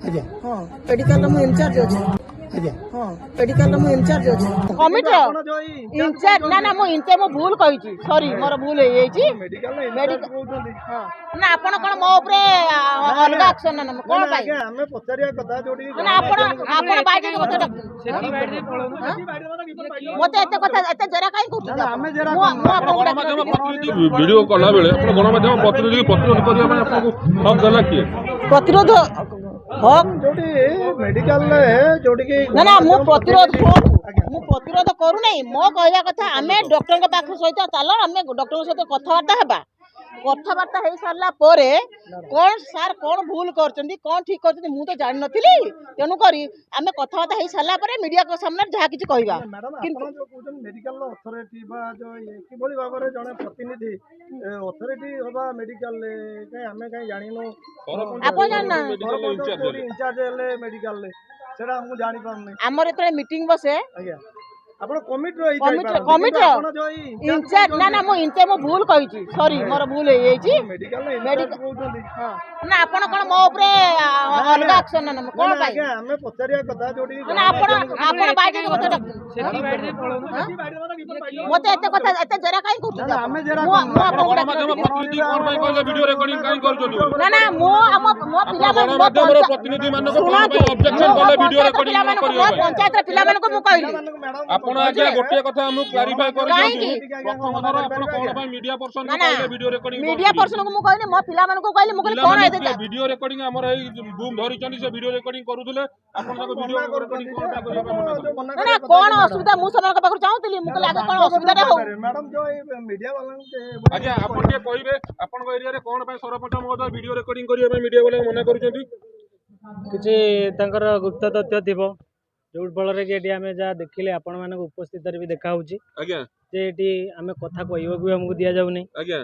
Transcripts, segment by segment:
ଆଜ୍ଞା ହଁ ମେଡିକାଲ ମୁଁ ଇନଚାର୍ଜ ଅଛି। ଆଜ୍ଞା ହଁ ମେଡିକାଲ ମୁଁ ଇନଚାର୍ଜ ଅଛି। କମିଟି ଇନଚାର୍ଜ ନା ମୁଁ ଇନଚାର୍ଜ ମୁଁ ଭୁଲ କହିଛି, ସରି ମୋର ଭୁଲ ହେଇଯାଇଛି। ହଁ ନା ଆପଣ କଣ ମୋ ଉପରେ ଅଲଗା ଆକ୍ସନ ନେବେ କଣ ପାଇଁ? ଆମେ ପଚାରିବା କଥା ଯୋଉଠି ନା ଆପଣ ବାଇକ ମତେ ମତେ ଏତେ କଥା ଏତେ ଜରା କାହିଁ କହୁଛନ୍ତି? ଆମେ ଜେରା ମୁଁ ଆପଣଙ୍କୁ ଗଣମାଧ୍ୟମ ପ୍ରତିନିଧି ଭିଡିଓ କଲା ବେଳେ ଆପଣ ଗଣମାଧ୍ୟମ ପ୍ରତିନିଧି ପ୍ରତିରୋଧ କରିବା ପାଇଁ ଆପଣଙ୍କୁ ହକ୍ ଦେଲା କିଏ? ପ୍ରତିରୋଧ ହକ୍ ଯୋଉଠି ମେଡିକାଲରେ ଯୋଉଠିକି ନା ମୁଁ ପ୍ରତିରୋଧ ମୁଁ ପ୍ରତିରୋଧ କରୁନାହିଁ। ମୋ କହିବା କଥା ଆମେ ଡକ୍ଟରଙ୍କ ପାଖ ସହିତ ଚାଲ ଆମେ ଡକ୍ଟରଙ୍କ ସହିତ କଥାବାର୍ତ୍ତା ହେବା। କଥାବାର୍ତ୍ତା ହେଇ ସାରିଲା ପରେ କଣ ସାର୍ କଣ ଭୁଲ କରୁଛନ୍ତି କଣ ଠିକ କରୁଛନ୍ତି ମୁଁ ତ ଜାଣିନଥିଲି। ତେଣୁକରି ଆମେ କଥାବାର୍ତ୍ତା ହେଇ ସାରିଲା ପରେ ମିଡିଆ ସାମ୍ନାରେ ଯାହା କିଛି କହିବା। କିନ୍ତୁ ମେଡିକାଲ ଅଥରିଟି ବା କିଭଳି ଭାବରେ ଜଣେ ପ୍ରତିନିଧି ଅଥରିଟି ହବା ମେଡିକାଲରେ ଆମେ କାହିଁ ଜାଣିନୁ ଆପଣ ଜାଣିନା ଇନଚାର୍ଜ ହେଲେ ମେଡିକାଲରେ ସେଟା ମୁଁ ଜାଣିପାରୁନି। ଆମର ଯେତେବେଳେ ମିଟିଂ ବସେ ଆଜ୍ଞା ଆପଣ କମିଟିର କମିଟିର ଇନଚାର୍ଜ ନା ମୁଁ ଇନଚାର୍ଜ ମୁଁ ଭୁଲ କହିଛି, ସରି ମୋର ଭୁଲ ହେଇଯାଇଛି। ନା ଆପଣ କଣ ମୋ ଉପରେ ଅଲଗା ଆକ୍ସନ ନେବେ କଣ ପାଇଁ? ଆମେ ପଚାରିବା କଥା ଯୋଉଠି ନା ଆପଣ ବାଇକ ମତେ ଏତେ କଥା ଏତେ ଜରା କାହିଁ କହୁଛନ୍ତି? ଆମେ ଜେରା ଗଣମାଧ୍ୟମ ପ୍ରତିନିଧି କଣ ପାଇଁ କହିଲେ ଭିଡିଓ ରେକର୍ଡିଂ କାହିଁ କରୁଛନ୍ତି? ନା ମୁଁ ମୋ ପିଲାମାନଙ୍କୁ ଗଣମାଧ୍ୟମର ପ୍ରତିନିଧି ମାନଙ୍କୁ କଣ ପାଇଁ ଅବଜେକ୍ସନ କଲେ ଭିଡିଓ ରେକର୍ଡିଂ ନ କରିବା ପାଇଁ? ପଞ୍ଚାୟତର ପିଲାମାନଙ୍କୁ ମୁଁ କହିଲି ଆପଣ ଆଜ୍ଞା ଗୋଟିଏ କଥା ଆମକୁ କ୍ଲାରିଫାଇ କରିଦିଅନ୍ତୁ। ପ୍ରଥମ ଥର ଆପଣ କଣ ପାଇଁ ମିଡିଆ ପର୍ସନ କହିଲେ ଭିଡିଓ ରେକର୍ଡିଂ? ମିଡିଆ ପର୍ସନକୁ ମୁଁ କହିଲି ମୋ ପିଲାମାନଙ୍କୁ କହିଲି ମୁଁ କହିଲି କଣ ଏତେ ଭିଡିଓ ରେକର୍ଡିଂ ଆମର ଏଇ ବୁମ୍ ଧରିଛନ୍ତି ସେ ଭିଡିଓ ରେକର୍ଡିଂ କରୁଥିଲେ ଆପଣ ତାକୁ ଭିଡିଓ ରେକର୍ଡିଂ କଣ ପାଇଁ କରିବା ପାଇଁ ମନା କଲେ? ନା କଣ ଅସୁବିଧା ମୁଁ ସେମାନଙ୍କ ପାଖରୁ ଚାହୁଁଥିଲି। ମୁଁ କହିଲି ଆଗ କଣ ଅସୁବିଧାଟା ହଉ। ଆଜ୍ଞା ଆପଣ ଟିକେ କହିବେ ଆପଣଙ୍କ ଏରିଆରେ କଣ ପାଇଁ ସରପଞ୍ଚ ମହୋଦୟ ଭିଡିଓ ରେକର୍ଡିଂ କରିବା ପାଇଁ ମିଡିଆ ବାଲାଙ୍କୁ ମନା କରୁଛନ୍ତି? କିଛି ତାଙ୍କର ଗୁପ୍ତ ତଥ୍ୟ ଥିବ ଯୋଉ ଫଳରେ କି ଏଠି ଆମେ ଯାହା ଦେଖିଲେ ଆପଣ ମାନଙ୍କ ଉପସ୍ଥିତିରେ ବି ଦେଖା ହଉଛି ଆଜ୍ଞା ଯେ ଏଠି ଆମେ କଥା କହିବାକୁ ବି ଆମକୁ ଦିଆଯାଉନି। ଆଜ୍ଞା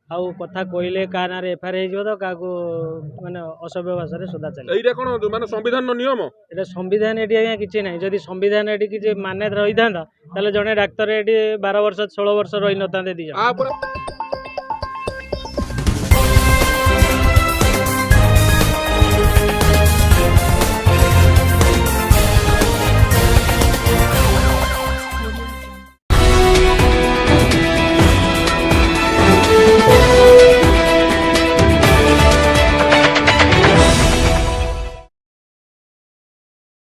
ଆଉ କଥା କହିଲେ କାହା ନାଁରେ ଏଫଆଇଆର ହେଇଯିବ ତ କାହାକୁ ମାନେ ଅସଭ୍ୟ ଭାଷାରେ ସଦା ଚାଲେ। ଏଇଟା କଣ ମାନେ ସମ୍ବିଧାନର ନିୟମ? ଏଟା ସମ୍ବିଧାନ ଏଠି ଆଜ୍ଞା କିଛି ନାହିଁ। ଯଦି ସମ୍ବିଧାନ ଏଠି କିଛି ମାନେ ରହିଥାନ୍ତା ତାହେଲେ ଜଣେ ଡାକ୍ତର ଏଠି 12 ବର୍ଷ 16 ବର୍ଷ ରହିନଥାନ୍ତେ ଦି ଜଣ।